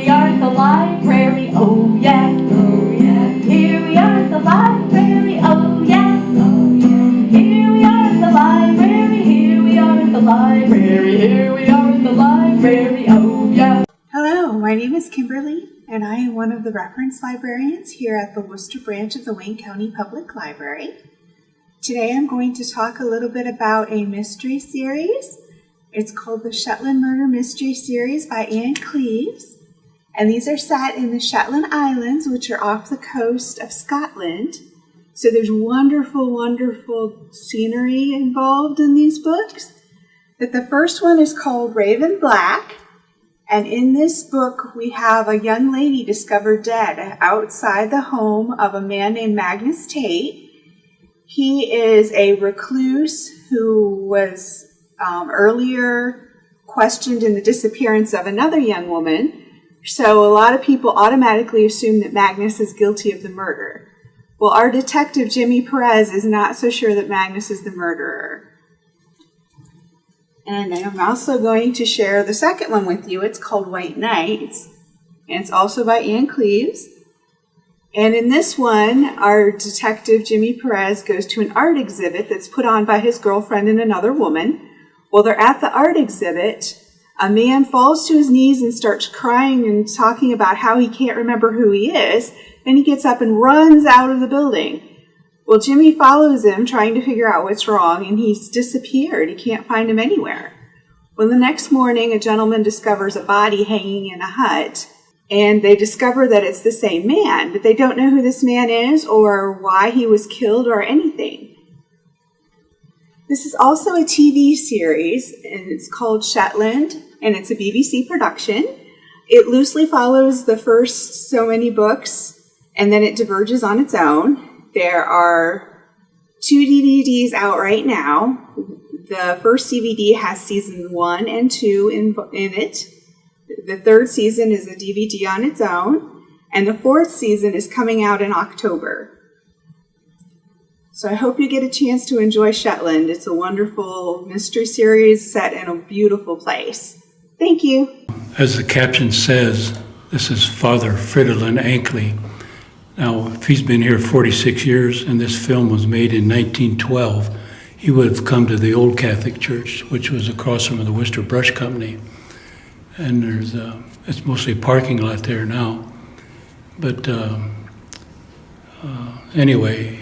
we are at the library, oh yeah, oh yeah. Here we are at the library, oh yeah, oh yeah. Here we are at the library, here we are at the library, here we are at the library, oh yeah. Hello, my name is Kimberly, and I am one of the reference librarians here at the Worcester branch of the Wayne County Public Library. Today I'm going to talk a little bit about a mystery series. It's called the Shetland Murder Mystery Series by Anne Cleves, and these are set in the Shetland Islands, which are off the coast of Scotland. So there's wonderful, wonderful scenery involved in these books. But the first one is called Raven Black. And in this book, we have a young lady discovered dead outside the home of a man named Magnus Tate. He is a recluse who was earlier questioned in the disappearance of another young woman. So a lot of people automatically assume that Magnus is guilty of the murder. Well, our detective, Jimmy Perez, is not so sure that Magnus is the murderer. And I'm also going to share the second one with you. It's called White Nights, and it's also by Anne Cleves. And in this one, our detective, Jimmy Perez, goes to an art exhibit that's put on by his girlfriend and another woman. While they're at the art exhibit, a man falls to his knees and starts crying and talking about how he can't remember who he is. Then he gets up and runs out of the building. Well, Jimmy follows him, trying to figure out what's wrong, and he's disappeared. He can't find him anywhere. Well, the next morning, a gentleman discovers a body hanging in a hut, and they discover that it's the same man, but they don't know who this man is or why he was killed or anything. This is also a TV series, and it's called Shetland, and it's a BBC production. It loosely follows the first so many books, and then it diverges on its own. There are 2 DVDs out right now. The first DVD has season 1 and 2 in it. The third season is a DVD on its own, and the fourth season is coming out in October. So I hope you get a chance to enjoy Shetland. It's a wonderful mystery series set in a beautiful place. Thank you. As the caption says, this is Father Fridolin Ankley. Now, if he's been here 46 years and this film was made in 1912, he would have come to the old Catholic Church, which was across from the Worcester Brush Company. And there's it's mostly a parking lot there now. But anyway,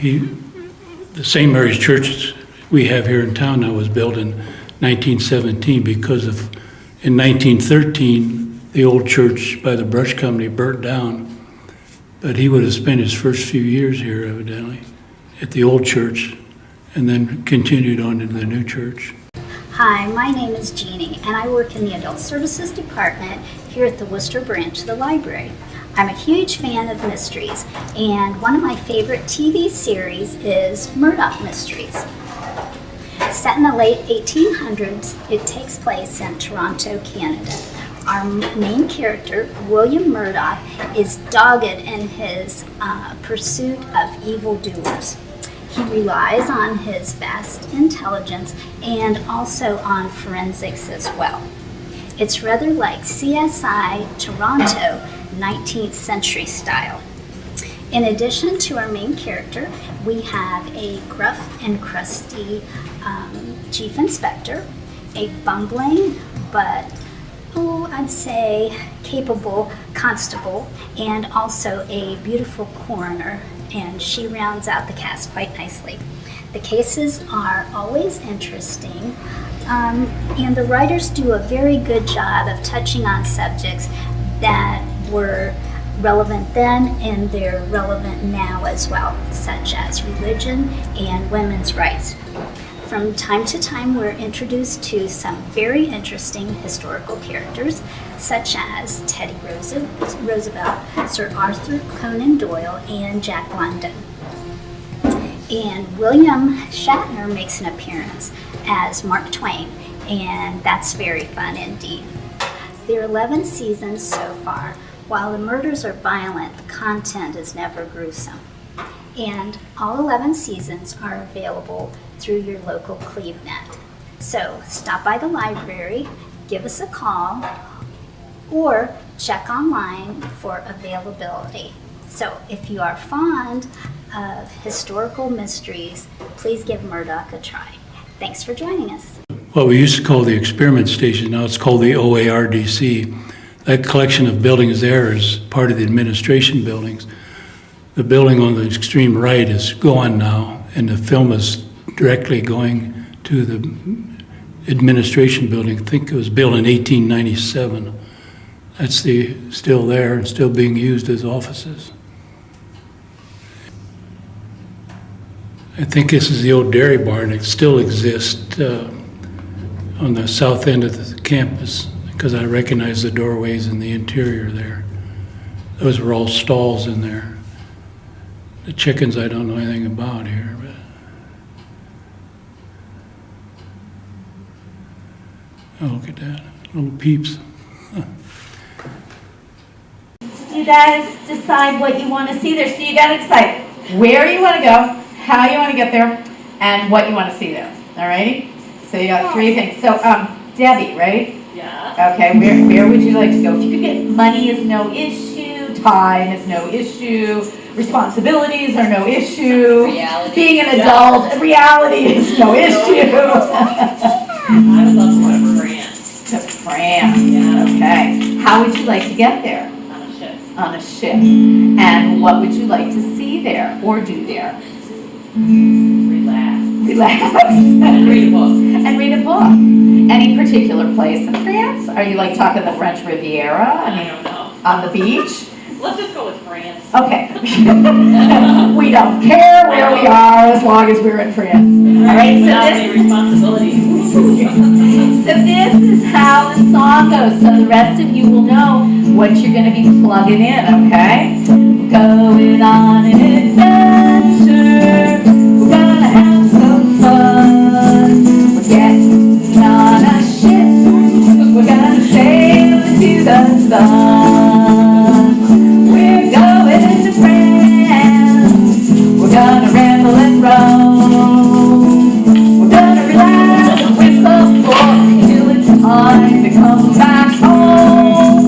the St. Mary's Church we have here in town now was built in 1917 because in 1913, the old church by the Brush Company burnt down. But he would have spent his first few years here, evidently, at the old church, and then continued on into the new church. Hi, my name is Jeannie, and I work in the Adult Services Department here at the Worcester branch of the library. I'm a huge fan of mysteries, and one of my favorite TV series is Murdoch Mysteries. Set in the late 1800s, it takes place in Toronto, Canada. Our main character, William Murdoch, is dogged in his pursuit of evildoers. He relies on his vast intelligence and also on forensics as well. It's rather like CSI Toronto, 19th century style. In addition to our main character, we have a gruff and crusty chief inspector, a bumbling but I'd say capable constable, and also a beautiful coroner, and she rounds out the cast quite nicely. The cases are always interesting, and the writers do a very good job of touching on subjects that were relevant then and they're relevant now as well, such as religion and women's rights. From time to time, we're introduced to some very interesting historical characters, such as Teddy Roosevelt, Sir Arthur Conan Doyle, and Jack London. And William Shatner makes an appearance as Mark Twain, and that's very fun indeed. There are 11 seasons so far. While the murders are violent, the content is never gruesome. And all 11 seasons are available through your local CleveNet. So stop by the library, give us a call, or check online for availability. So if you are fond of historical mysteries, please give Murdoch a try. Thanks for joining us. What we used to call the experiment station, now it's called the OARDC. That collection of buildings there is part of the administration buildings. The building on the extreme right is gone now, and the film is directly going to the administration building. I think it was built in 1897. That's still there and still being used as offices. I think this is the old dairy barn. It still exists on the south end of the campus because I recognize the doorways in the interior there. Those were all stalls in there. The chickens I don't know anything about here. Oh, look at that, little peeps. You guys decide what you want to see there. So you got to decide where you want to go, how you want to get there, and what you want to see there. Alrighty? So you got three things. So Debbie, right? Yeah. Okay, where would you like to go? If you could get money is no issue, time is no issue, responsibilities are no issue, Reality. being an adult, reality is no issue. I would love to go to France To France. Yeah. Okay. How would you like to get there? on a ship. On a ship. And what would you like to see there or do there? Relax. Relax. And read a book. And read a book. Any particular place in France? Are you like talking the French Riviera? I don't know. On the beach? Let's just go with France. Okay. We don't care where we are as long as we're in France. All right, Without so any responsibilities. this is how the song goes, so the rest of you will know what you're going to be plugging in, okay? Going on an adventure, we're going to have some fun. We're getting on a ship, we're going to sail into the sun. We're going to France, we're going to ramble and roam. We're going to relax with a book till it's time to come back home.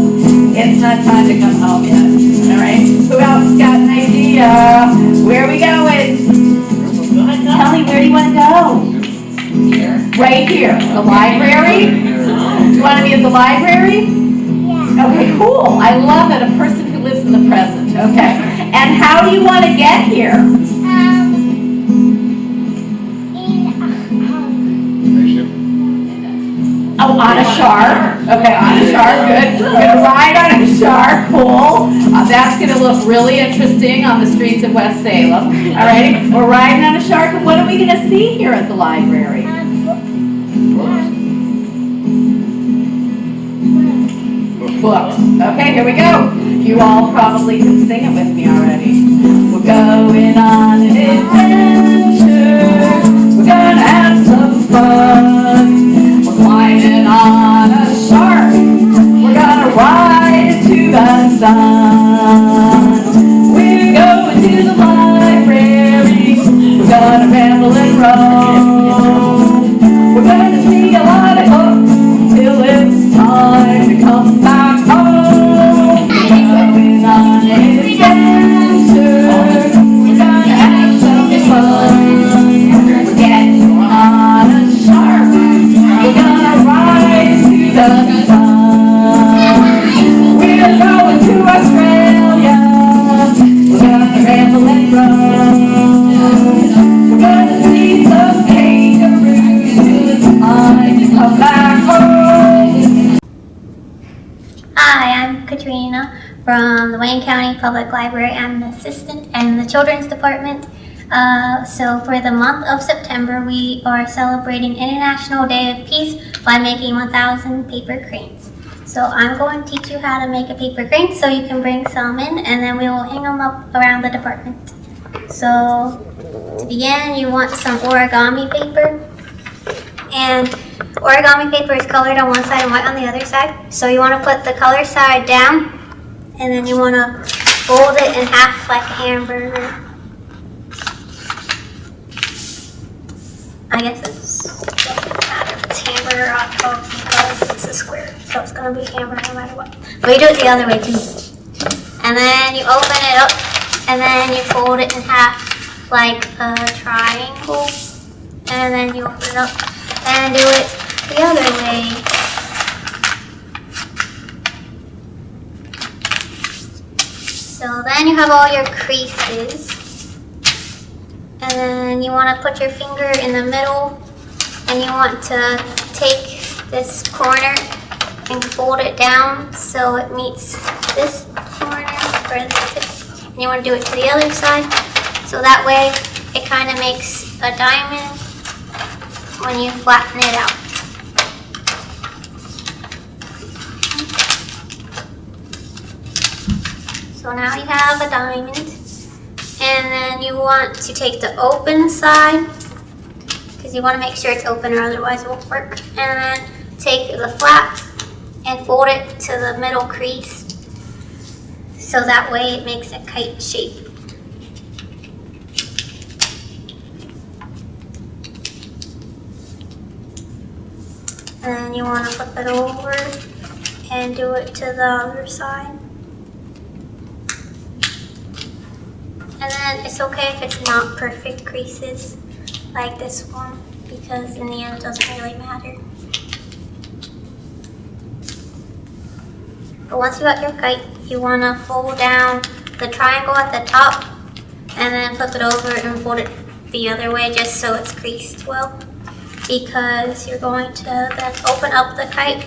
It's not time to come home yet, all right? Who else got an idea? Where are we going? Tell me, where do you want to go? Here. Right here, the library? Do you want to be at the library? Yeah. Okay, cool. I love it, a person who lives in the present, okay. And how do you want to get here? Oh, on a shark. Okay, on a shark, good. We're gonna ride on a shark, cool. That's gonna look really interesting on the streets of West Salem. All right, we're riding on a shark, and what are we gonna see here at the library? Books. Okay, here we go. You all probably can sing it with me already. We're going on an adventure. We're gonna have some fun. Climbing on a shark, we're gonna ride into the sun. We're going to the library, we're gonna ramble and roam. We're gonna see a lot of books till it's time to come back home. We're going on an adventure, we're gonna have some fun. We're getting on a shark, we're gonna ride to the sun. We're going to Australia. We're gonna ramble and roam. We're gonna see some kangaroos till it's time to come back home. Hi, I'm Katrina from the Wayne County Public Library. I'm an assistant in the Children's Department. So for the month of September, we are celebrating International Day of Peace by making 1,000 paper cranes. So I'm going to teach you how to make a paper crane so you can bring some in and then we will hang them up around the department. So to begin, you want some origami paper. And origami paper is colored on one side and white on the other side. So you want to put the color side down and then you want to fold it in half like a hamburger. I guess it doesn't matter if it's hamburger or toast. because it's a square. So it's going to be a hammer no matter what. But you do it the other way too. And then you open it up and then you fold it in half like a triangle. And then you open it up and do it the other way. So then you have all your creases. And then you want to put your finger in the middle and you want to take this corner and fold it down so it meets this corner for the tip. And you want to do it to the other side. So that way it kind of makes a diamond when you flatten it out. So now you have a diamond. And then you want to take the open side, because you want to make sure it's open or otherwise it won't work. And then take the flap and fold it to the middle crease, so that way it makes a kite shape. And then you want to flip it over and do it to the other side. And then it's okay if it's not perfect creases like this one, because in the end it doesn't really matter. But once you got your kite, you want to fold down the triangle at the top and then flip it over and fold it the other way just so it's creased well, because you're going to then open up the kite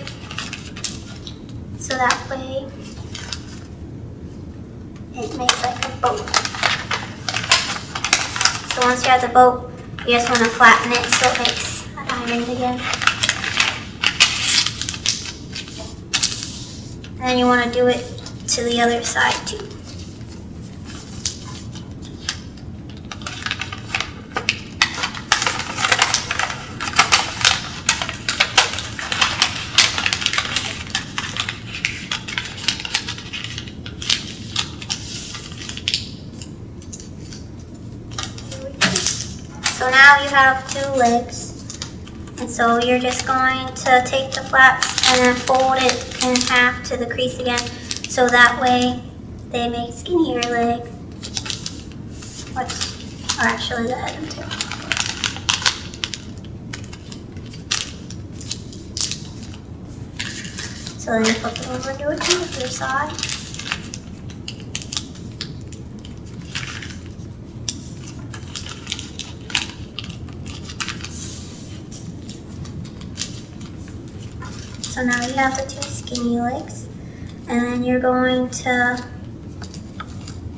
so that way it makes like a boat. So once you have the boat, you just want to flatten it so it makes a diamond again. And then you want to do it to the other side too. So now you have two legs, and so you're just going to take the flaps and then fold it in half to the crease again, so that way they make skinnier legs, which are actually the head and tail. So then you flip it over and do it to the other side. So now you have the two skinny legs, and then you're going to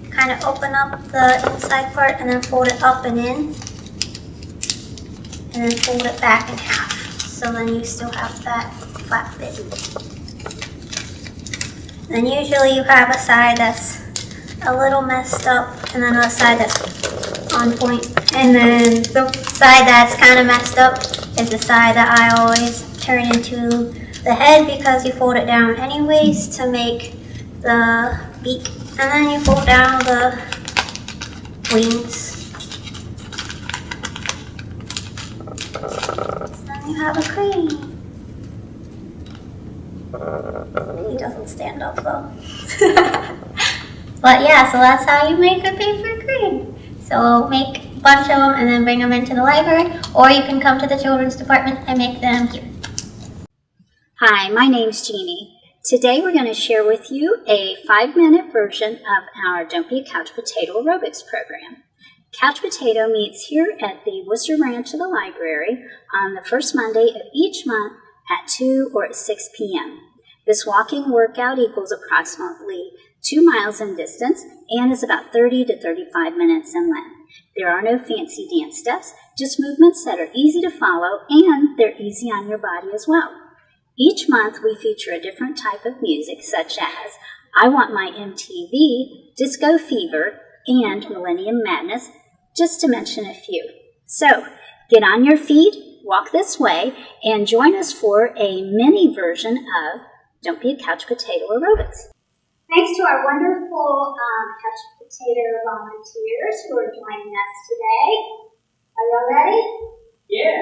kind of open up the inside part and then fold it up and in, and then fold it back in half. So then you still have that flat bit. And then usually you have a side that's a little messed up, and then a side that's on point. And then the side that's kind of messed up is the side that I always turn into the head, because you fold it down anyways to make the beak, and then you fold down the wings. So then you have a crane. He doesn't stand up though. But yeah, so that's how you make a paper crane. So make a bunch of them and then bring them into the library, or you can come to the children's department and make them here. Hi, my name's Jeannie. Today we're going to share with you a 5-minute version of our Don't Be a Couch Potato Aerobics program. Couch Potato meets here at the Worcester branch of the library on the first Monday of each month at 2 or 6 p.m. This walking workout equals approximately 2 miles in distance and is about 30 to 35 minutes in length. There are no fancy dance steps, just movements that are easy to follow, and they're easy on your body as well. Each month we feature a different type of music, such as I Want My MTV, Disco Fever, and Millennium Madness, just to mention a few. So get on your feet, walk this way, and join us for a mini version of Don't Be a Couch Potato Aerobics. Thanks to our wonderful Couch Potato volunteers who are joining us today. Are you all ready? Yeah.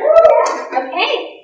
Okay.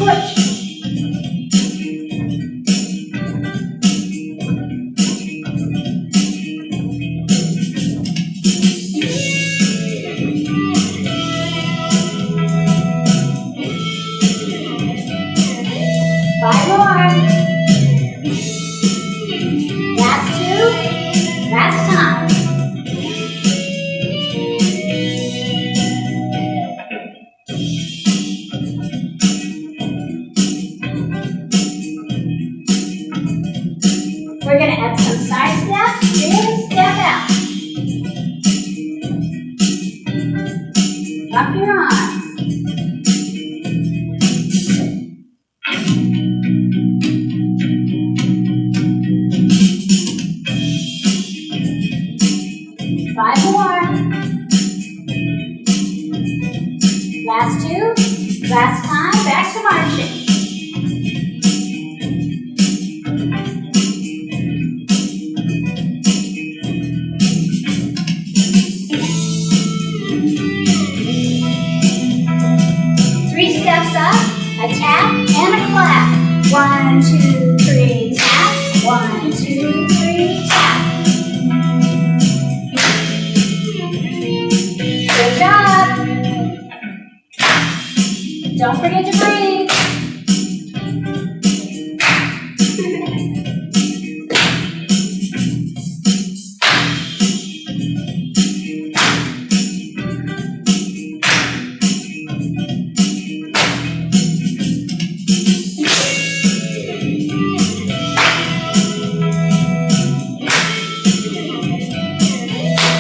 switch. Five more. Last two. Last time. We're going to add some side steps and step out. Up your arms. Five more. Last two. Last time. Back to marching. Three steps up, a tap, and a clap. 1, 2, 3, tap. 1, 2, 3, tap. Good job. Don't forget to breathe.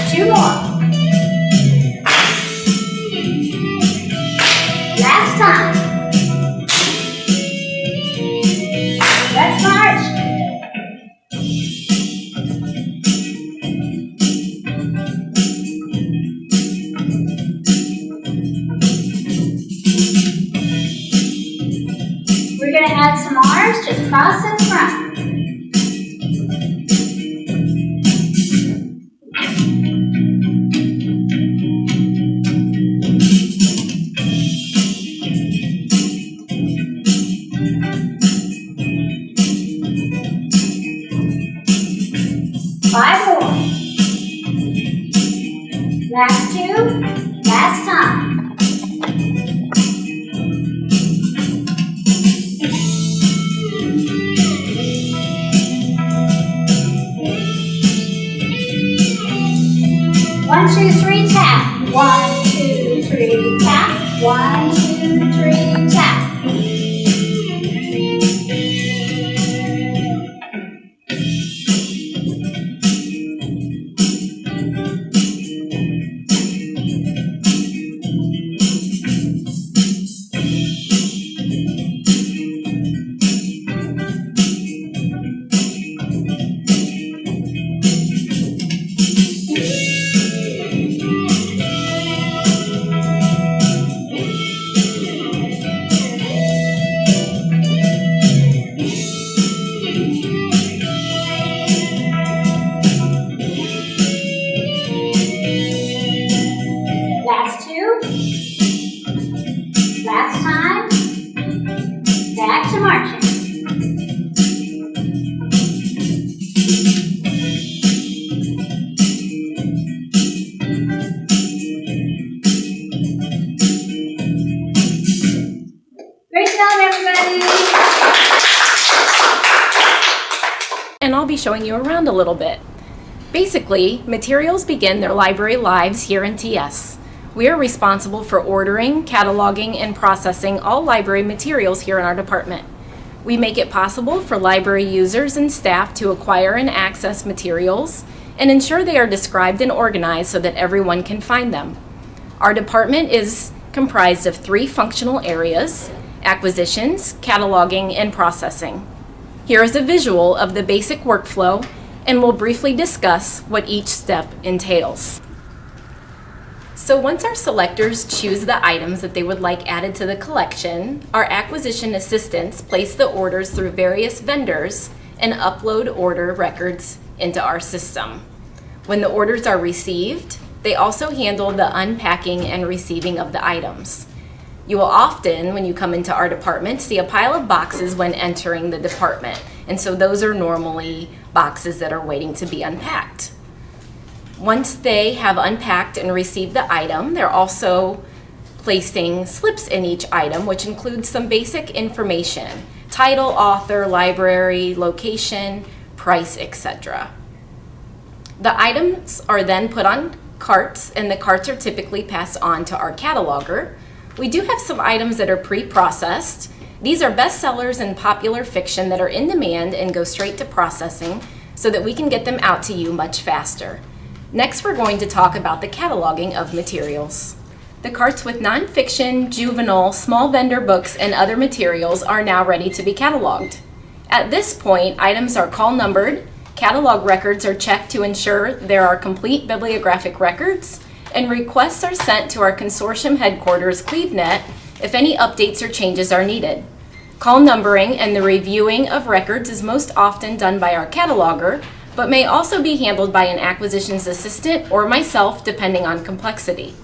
Two more. Last time. Let's march. We're going to add some R's, just cross in front. Five more. Last two. Last time. One, two, three, tap. 1, 2, 3, tap. 1, 2, 3, tap. Last two. Last time. Back to marching. Great job, everybody. And I'll be showing you around a little bit. Basically, materials begin their library lives here in TS. We are responsible for ordering, cataloging, and processing all library materials here in our department. We make it possible for library users and staff to acquire and access materials and ensure they are described and organized so that everyone can find them. Our department is comprised of 3 functional areas: acquisitions, cataloging, and processing. Here is a visual of the basic workflow, and we'll briefly discuss what each step entails. So once our selectors choose the items that they would like added to the collection, our acquisition assistants place the orders through various vendors and upload order records into our system. When the orders are received, they also handle the unpacking and receiving of the items. You will often, when you come into our department, see a pile of boxes when entering the department. And so those are normally boxes that are waiting to be unpacked. Once they have unpacked and received the item, they're also placing slips in each item, which includes some basic information: title, author, library, location, price, etc. The items are then put on carts, and the carts are typically passed on to our cataloger. We do have some items that are pre-processed. These are bestsellers and popular fiction that are in demand and go straight to processing so that we can get them out to you much faster. Next, we're going to talk about the cataloging of materials. The carts with nonfiction, juvenile, small vendor books, and other materials are now ready to be cataloged. At this point, items are call numbered, catalog records are checked to ensure there are complete bibliographic records, and requests are sent to our consortium headquarters, CleveNet, if any updates or changes are needed. Call numbering and the reviewing of records is most often done by our cataloger, but may also be handled by an acquisitions assistant or myself, depending on complexity.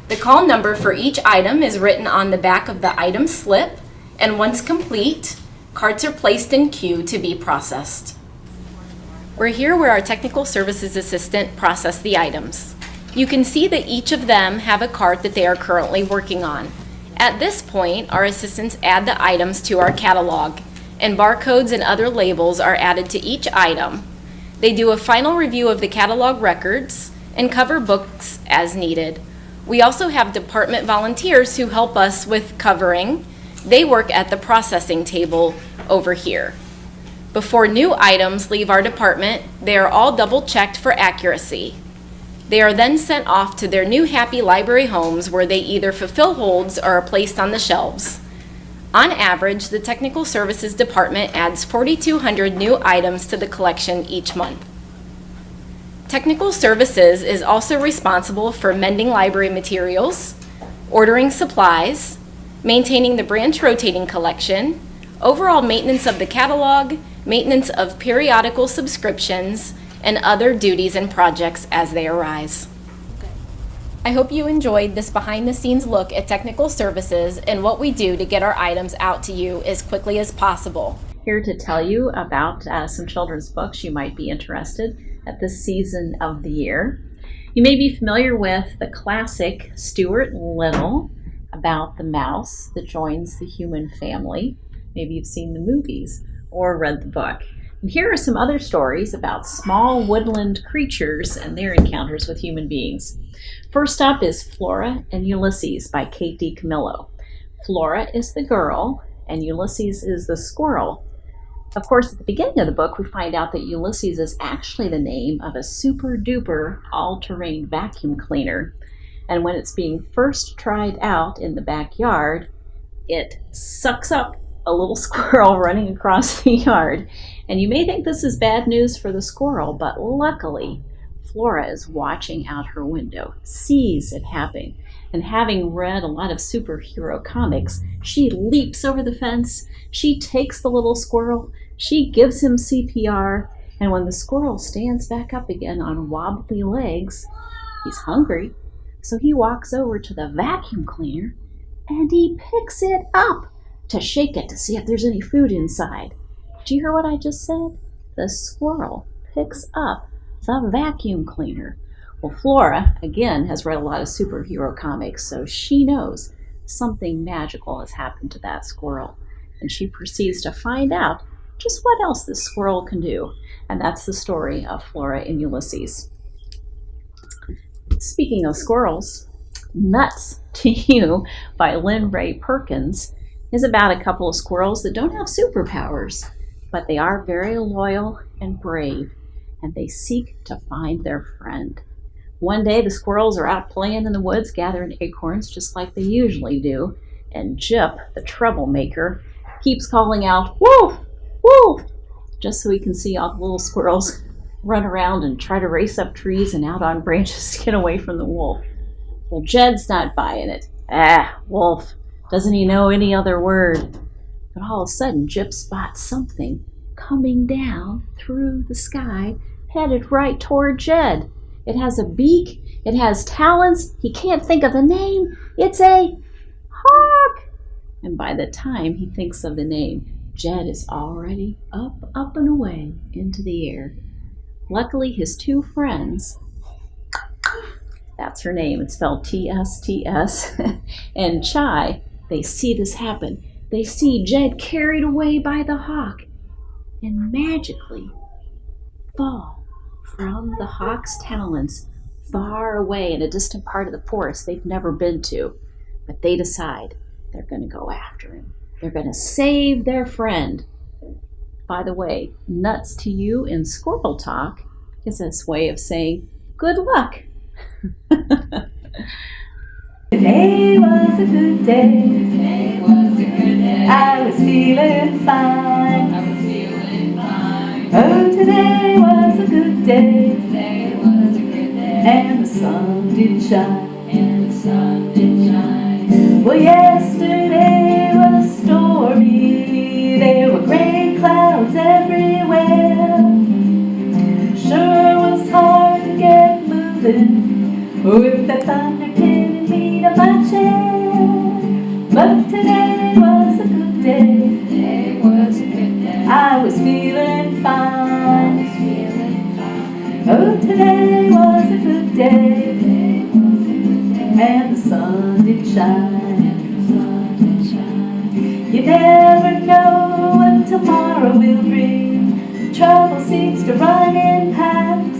The call number for each item is written on the back of the item slip, and once complete, carts are placed in queue to be processed. We're here where our technical services assistant processes the items. You can see that each of them have a cart that they are currently working on. At this point, our assistants add the items to our catalog, and barcodes and other labels are added to each item. They do a final review of the catalog records and cover books as needed. We also have department volunteers who help us with covering. They work at the processing table over here. Before new items leave our department, they are all double-checked for accuracy. They are then sent off to their new happy library homes where they either fulfill holds or are placed on the shelves. On average, the Technical Services Department adds 4,200 new items to the collection each month. Technical Services is also responsible for mending library materials, ordering supplies, maintaining the branch rotating collection, overall maintenance of the catalog, maintenance of periodical subscriptions, and other duties and projects as they arise. I hope you enjoyed this behind-the-scenes look at Technical Services and what we do to get our items out to you as quickly as possible. Here to tell you about some children's books you might be interested at this season of the year. You may be familiar with the classic Stuart Little about the mouse that joins the human family. Maybe you've seen the movies or read the book. And here are some other stories about small woodland creatures and their encounters with human beings. First up is Flora and Ulysses by Kate D. Camillo. Flora is the girl and Ulysses is the squirrel. Of course, at the beginning of the book, we find out that Ulysses is actually the name of a super duper all-terrain vacuum cleaner. And when it's being first tried out in the backyard, it sucks up a little squirrel running across the yard. And you may think this is bad news for the squirrel, but luckily, Flora is watching out her window, sees it happening, and having read a lot of superhero comics, she leaps over the fence, she takes the little squirrel, she gives him CPR, and when the squirrel stands back up again on wobbly legs, he's hungry, so he walks over to the vacuum cleaner and he picks it up to shake it to see if there's any food inside. Did you hear what I just said? The squirrel picks up the vacuum cleaner. Well, Flora, again, has read a lot of superhero comics, so she knows something magical has happened to that squirrel. And she proceeds to find out just what else this squirrel can do. And that's the story of Flora and Ulysses. Speaking of squirrels, Nuts to You by Lynn Ray Perkins is about a couple of squirrels that don't have superpowers, but they are very loyal and brave, and they seek to find their friend. One day the squirrels are out playing in the woods, gathering acorns just like they usually do, and Jip, the troublemaker, keeps calling out, "Wolf! Wolf!" just so he can see all the little squirrels run around and try to race up trees and out on branches to get away from the wolf. Well, Jed's not buying it. Wolf. Doesn't he know any other word? But all of a sudden, Jip spots something coming down through the sky, headed right toward Jed. It has a beak, it has talons, he can't think of the name. It's a hawk! And by the time he thinks of the name, Jed is already up and away into the air. Luckily, his two friends, that's her name, it's spelled T-S-T-S, and Chai, they see this happen. They see Jed carried away by the hawk and magically fall from the hawk's talons far away in a distant part of the forest they've never been to. But they decide they're going to go after him. They're going to save their friend. By the way, nuts to you in squirrel talk is this way of saying good luck. Today was a good day. Today was a good day. I was feeling fine. I was feeling fine. Oh, today was a good day. Today was a good day. And the sun did shine. And the sun did shine. Well, yesterday was stormy. There were gray clouds everywhere. Sure was hard to get moving with that thunder pinning me to my chair. But today was a good day. Today was a good day. I was feeling fine. I was feeling fine. Oh, today was a good day. Today was a good day. And the sun did shine. And the sun did shine. You never know what tomorrow will bring. Trouble seems to run in packs.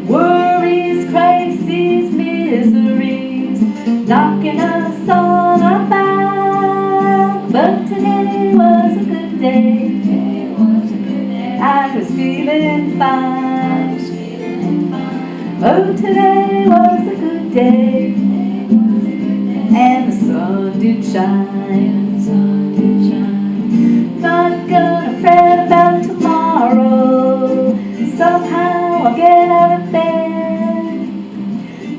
Worries, crises, miseries, knocking us on our back. But today was a good day. Today was a good day. I was feeling fine. I was feeling fine. Oh, today was a good day. Today was a good day. And the sun did shine. And the sun did shine. Not gonna fret about tomorrow. Somehow I'll get out of bed,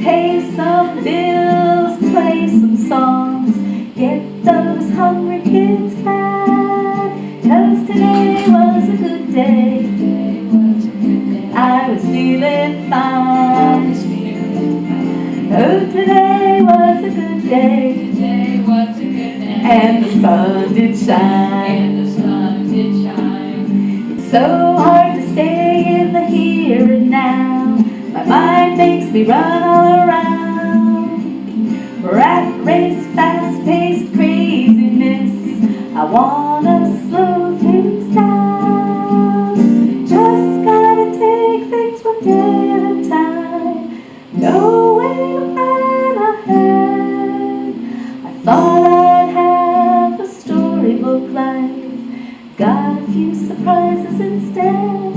pay some bills, play some songs, get those hungry kids fed. 'Cause today was a good day. Today was a good day. I was feeling fine. I was feeling fine. Oh, today was a good day. Today was a good day. And the sun did shine. And the sun did shine. It's so hard to stay in the here and now. My mind makes me run all around. Rat race, fast-paced craziness. I wanna slow things down. Just gotta take things one day at a time. No way to plan ahead. I thought I'd have a storybook life. Got a few surprises instead.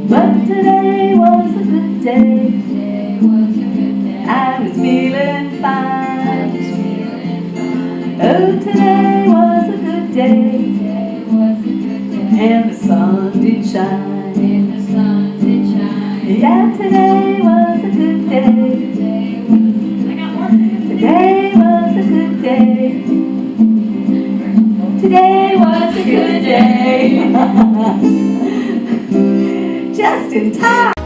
But today was a good day. Today was a good day. I was feeling fine. I was feeling fine. Oh, today was a good day. Today was a good day. And the sun did shine. And the sun did shine. Yeah, today was a good day. Today was a good day. I got more. Today was a good day. Today was a good day. Just in time.